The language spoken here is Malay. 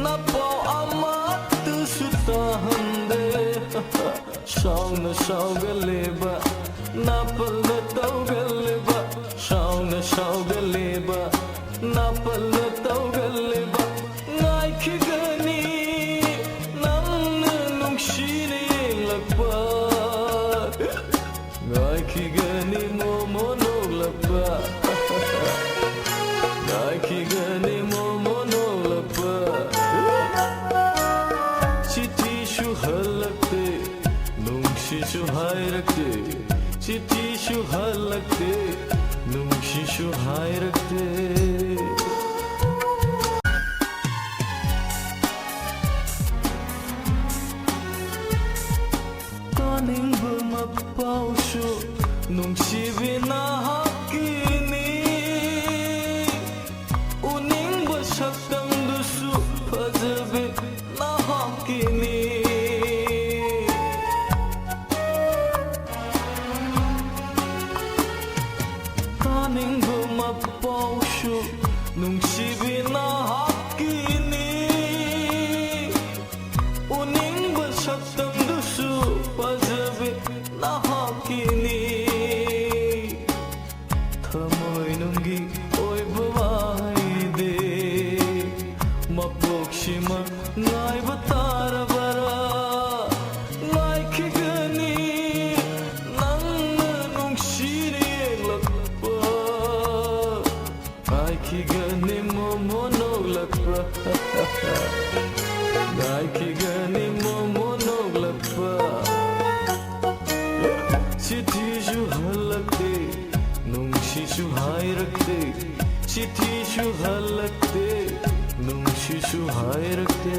napau amat sutahan de shauna shaugaleba napal taugaleba shauna shaugaleba napal taugaleba ngai khigani namna nungshire lakpa ngai khigani momono lakpa ngai khigani momono lakpa chithi shu halakte nungshi shu hayrakte chithi shu halakte nungshi shu hayrakte kaningba mapaushu nungsibina hakini uningba shaktamdusu fajabe na hakini kaningba mapaushu nungsibina hakini uningba shaktamdusu fajabe na hakini thamoi nungi oiba waide mapokshima ngaiba tarabara ngai khigani nangna nungshire lakpa ngai khigani momono lakpa ngai khigani momono lakpa chithi shu halakte nungshi shu hayrakte chithi shu halakte nungshi shu hayrakte